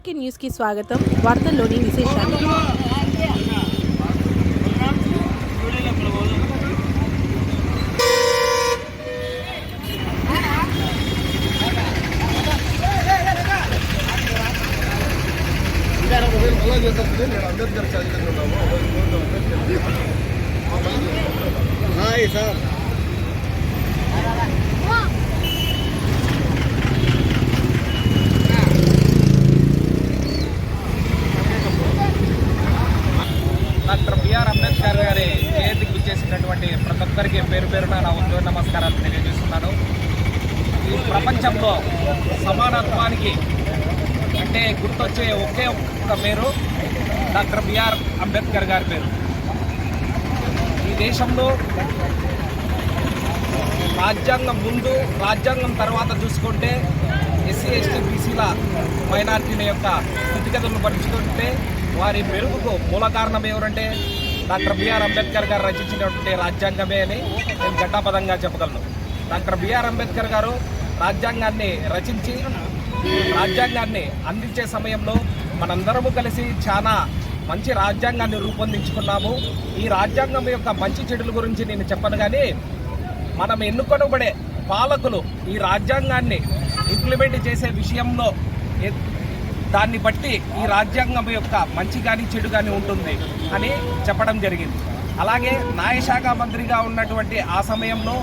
RK న్యూస్కి స్వాగతం. వార్తల్లోని విశేషాలు. Hi sir. Doctor B R Ambedkar గారి జయంతికి విచ్చేసినటువంటి ప్రతి ఒక్కరికి పేరు పేరున నా ఉద్యోగ నమస్కారాలు తెలియజేస్తున్నాను. ఈ ప్రపంచంలో సమానత్వానికి అంటే గుర్తొచ్చే ఒకే ఒక్క పేరు డాక్టర్ బిఆర్ అంబేద్కర్ గారి పేరు. ఈ దేశంలో రాజ్యాంగం ముందు రాజ్యాంగం తర్వాత చూసుకుంటే ఎస్సీ ఎస్టీ బీసీల మైనార్టీల యొక్క స్థితిగతులను పరిచుకుంటే వారి మెరుగుకు మూల కారణం ఎవరంటే డాక్టర్ బిఆర్ అంబేద్కర్ గారు రచించినటువంటి రాజ్యాంగమే అని నేను ఘంటాపదంగా చెప్పగలను. డాక్టర్ బిఆర్ అంబేద్కర్ గారు రాజ్యాంగాన్ని రచించి రాజ్యాంగాన్ని అందించే సమయంలో మనందరము కలిసి చాలా మంచి రాజ్యాంగాన్ని రూపొందించుకున్నాము. ఈ రాజ్యాంగం యొక్క మంచి చెడుల గురించి నేను చెప్పను, కానీ మనం ఎన్నుకొనబడే పాలకులు ఈ రాజ్యాంగాన్ని ఇంప్లిమెంట్ చేసే విషయంలో దాన్ని బట్టి ఈ రాజ్యాంగం యొక్క మంచి కానీ చెడు కానీ ఉంటుంది అని చెప్పడం జరిగింది. అలాగే న్యాయశాఖ మంత్రిగా ఉన్నటువంటి ఆ సమయంలో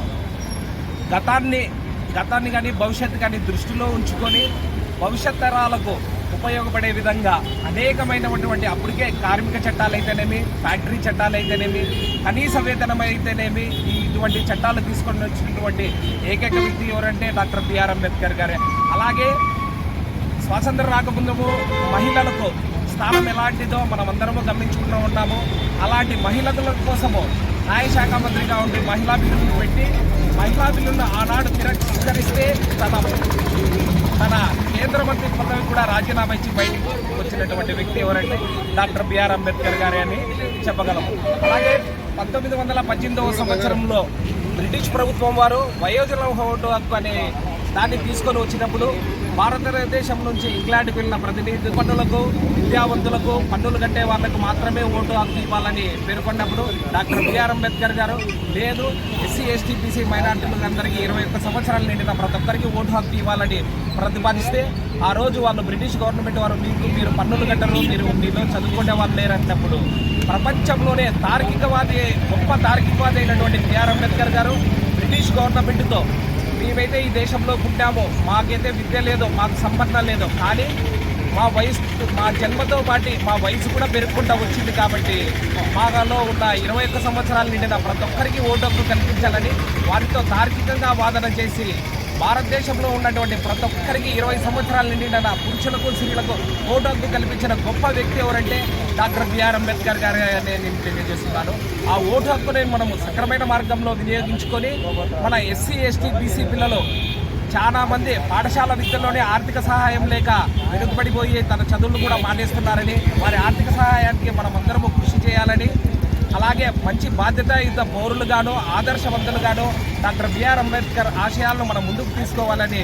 గతాన్ని కానీ భవిష్యత్తు కానీ దృష్టిలో ఉంచుకొని భవిష్యత్ తరాలకు ఉపయోగపడే విధంగా అనేకమైనటువంటి అప్పటికే కార్మిక చట్టాలు అయితేనేమి, ఫ్యాక్టరీ చట్టాలు అయితేనేమి, కనీస వేతనం అయితేనేమి, ఇటువంటి చట్టాలు తీసుకొని వచ్చినటువంటి ఏకైక వ్యక్తి ఎవరంటే డాక్టర్ బిఆర్ అంబేద్కర్ గారే. అలాగే స్వాతంత్రం రాకముందు మహిళలకు స్థానం ఎలాంటిదో మనమందరము గమనించుకుంటూ ఉంటాము. అలాంటి మహిళల కోసము న్యాయశాఖ మంత్రిగా ఉండి మహిళా బిల్లును పెట్టి మహిళా బిల్లును ఆనాడు తిరస్కరిస్తే తన కేంద్ర మంత్రి పదవి కూడా రాజీనామా ఇచ్చి బయటకు వచ్చినటువంటి వ్యక్తి ఎవరంటే డాక్టర్ బిఆర్ అంబేద్కర్ గారే అని చెప్పగలము. అలాగే 1918వ సంవత్సరంలో బ్రిటిష్ ప్రభుత్వం వారు వయోజన ఓటు హక్కు అనే దాన్ని తీసుకొని వచ్చినప్పుడు భారతదేశం నుంచి ఇంగ్లాండ్కి వెళ్ళిన ప్రతినిధి పన్నులకు, విద్యావంతులకు, పన్నులు కట్టే వాళ్ళకు మాత్రమే ఓటు హక్కు ఇవ్వాలని పేర్కొన్నప్పుడు డాక్టర్ బిఆర్ అంబేద్కర్ గారు లేదు, ఎస్సీ ఎస్టీ బీసీ మైనార్టీలకు అందరికీ 21 సంవత్సరాలు నిండిన ప్రతి ఒక్కరికి ఓటు హక్కు ఇవ్వాలని ప్రతిపాదిస్తే ఆ రోజు వాళ్ళు బ్రిటిష్ గవర్నమెంట్ వారు మీరు పన్నులు కట్టరు, మీలో చదువుకునే వాళ్ళు లేరన్నప్పుడు ప్రపంచంలోనే గొప్ప తార్కికవాది అయినటువంటి బిఆర్ అంబేద్కర్ గారు బ్రిటిష్ గవర్నమెంట్తో మేమైతే ఈ దేశంలో పుట్టామో, మాకైతే విద్య లేదో, మాకు సంపద లేదో, కానీ మా జన్మతో పాటు మా వయసు కూడా పెరుగుకుంటూ వచ్చింది కాబట్టి మాలో ఉన్న 21 సంవత్సరాలు నిండిన ప్రతి ఒక్కరికి ఓటు హక్కు కల్పించాలని వారితో తార్కికంగా వాదన చేసి భారతదేశంలో ఉన్నటువంటి ప్రతి ఒక్కరికి 20 సంవత్సరాలు నిండిన పురుషులకు స్త్రీలకు ఓటు హక్కు కల్పించిన గొప్ప వ్యక్తి ఎవరంటే డాక్టర్ బిఆర్ అంబేద్కర్ గారు అని నేను తెలియజేస్తున్నాను. ఆ ఓటు హక్కుని మనము సక్రమైన మార్గంలో వినియోగించుకొని మన ఎస్సీ ఎస్టీ బీసీ పిల్లలు చాలా మంది పాఠశాల విద్యలోనే ఆర్థిక సహాయం లేక వెనుకబడిపోయి తన చదువులు కూడా మానేస్తున్నారని, వారి ఆర్థిక సహాయానికి మనం అందరము కృషి చేయాలని, అలాగే మంచి బాధ్యతాయుత పౌరులుగాను ఆదర్శవంతులుగాను డాక్టర్ బిఆర్ అంబేద్కర్ ఆశయాలను మనం ముందుకు తీసుకోవాలని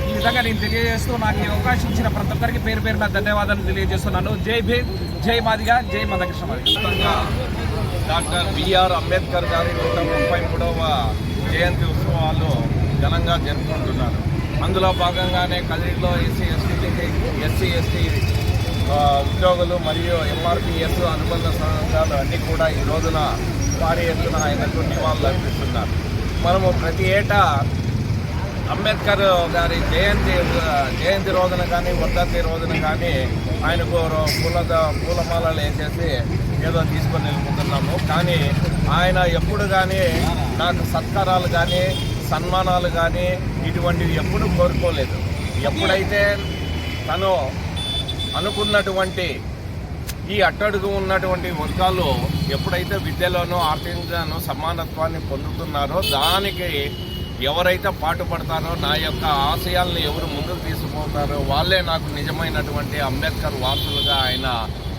ఈ విధంగా నేను తెలియజేస్తూ నాకు ఈ అవకాశం ఇచ్చిన ప్రతి ఒక్కరికి పేరు పేరున ధన్యవాదాలు తెలియజేస్తున్నాను. జై భీమ్, జై మాదిగా, జై మదకృష్ణ. డాక్టర్ బిఆర్ అంబేద్కర్ గారి 133వ జయంతి ఉత్సవాలు ఘనంగా జరుపుకుంటున్నారు. అందులో భాగంగానే కదిరిలో ఎస్సీ ఎస్టీ ఉద్యోగులు మరియు ఎంఆర్పిఎస్ అనుబంధ సంఘాలు అన్నీ కూడా ఈ రోజున భారీ ఎత్తున ఆయనకు నివాళులు అర్పిస్తున్నారు. మనము ప్రతి ఏటా అంబేద్కర్ గారి జయంతి రోజున కానీ వర్ధంతి రోజున కానీ ఆయనకు పూలమాలలు వేసేసి ఏదో తీసుకొని వెళ్ళిపోతున్నాము. కానీ ఆయన ఎప్పుడు కానీ నాకు సత్కారాలు కానీ సన్మానాలు కానీ ఇటువంటివి ఎప్పుడు కోరుకోలేదు. ఎప్పుడైతే తను అనుకున్నటువంటి ఈ అట్టడుగు ఉన్నటువంటి వర్గాలు ఎప్పుడైతే విద్యలోనూ ఆర్థికంగానూ సమానత్వాన్ని పొందుతున్నారో దానికి ఎవరైతే పాటుపడతారో, నా యొక్క ఆశయాలను ఎవరు ముందుకు తీసుకుపోతారో వాళ్ళే నాకు నిజమైనటువంటి అంబేద్కర్ వారసులుగా ఆయన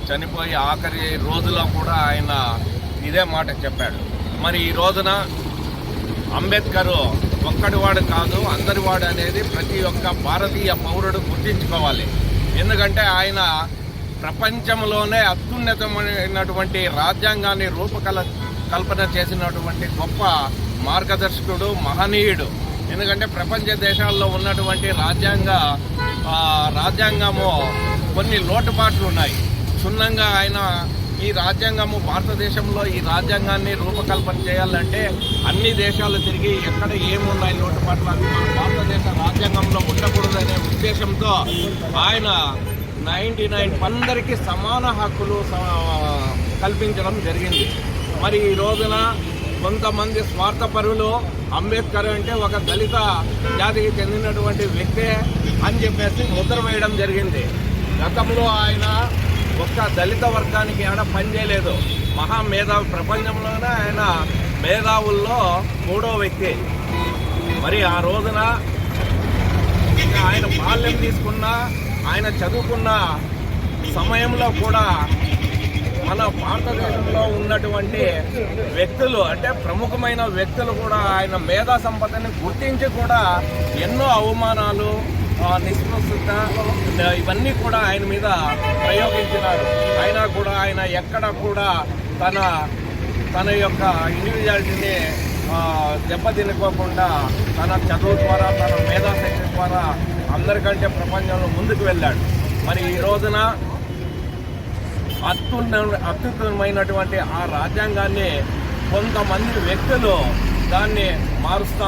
చనిపోయి ఆఖరి రోజులో కూడా ఆయన ఇదే మాట చెప్పాడు. మరి ఈ రోజున అంబేద్కర్ ఒక్కడివాడు కాదు, అందరివాడు అనేది ప్రతి ఒక్క భారతీయ పౌరుడు గుర్తించుకోవాలి. ఎందుకంటే ఆయన ప్రపంచంలోనే అత్యున్నతమైనటువంటి రాజ్యాంగాన్ని కల్పన చేసినటువంటి గొప్ప మార్గదర్శకుడు, మహనీయుడు. ఎందుకంటే ప్రపంచ దేశాల్లో ఉన్నటువంటి రాజ్యాంగము కొన్ని లోటుపాట్లు ఉన్నాయి. క్షుణ్ణంగా ఆయన ఈ రాజ్యాంగము భారతదేశంలో ఈ రాజ్యాంగాన్ని రూపకల్పన చేయాలంటే అన్ని దేశాలు తిరిగి ఎక్కడ ఏమున్నాయి లోటుపాట్లు అవి మన భారతదేశ రాజ్యాంగంలో ఉండకూడదనే ఉద్దేశంతో ఆయన 99 అందరికీ సమాన హక్కులు కల్పించడం జరిగింది. మరి ఈ రోజున కొంతమంది స్వార్థపరులు అంబేద్కర్ అంటే ఒక దళిత జాతికి చెందినటువంటి వ్యక్తే అని చెప్పేసి ముద్ర వేయడం జరిగింది. గతంలో ఆయన ఒక్క దళిత వర్గానికి ఆడ పనిచేయలేదు. మహామేధావి, ప్రపంచంలోనే ఆయన మేధావుల్లో 3వ వ్యక్తి. మరి ఆ రోజున ఆయన బాల్యం తీసుకున్న, ఆయన చదువుకున్న సమయంలో కూడా మన భారతదేశంలో ఉన్నటువంటి వ్యక్తులు అంటే ప్రముఖమైన వ్యక్తులు కూడా ఆయన మేధా సంపదని గుర్తించి కూడా ఎన్నో అవమానాలు, నిస్పృహత ఇవన్నీ కూడా ఆయన మీద ప్రయోగించినారు. అయినా కూడా ఆయన ఎక్కడ కూడా తన యొక్క ఇండివిజువాలిటీని దెబ్బతినుకోకుండా తన చదువు ద్వారా, తన మేధాశక్తి ద్వారా అందరికంటే ప్రపంచంలో ముందుకు వెళ్ళాడు. మరి ఈ రోజున అత్యున్నతమైనటువంటి ఆ రాజ్యాంగాన్ని కొంతమంది వ్యక్తులు దాన్ని మారుస్తారు.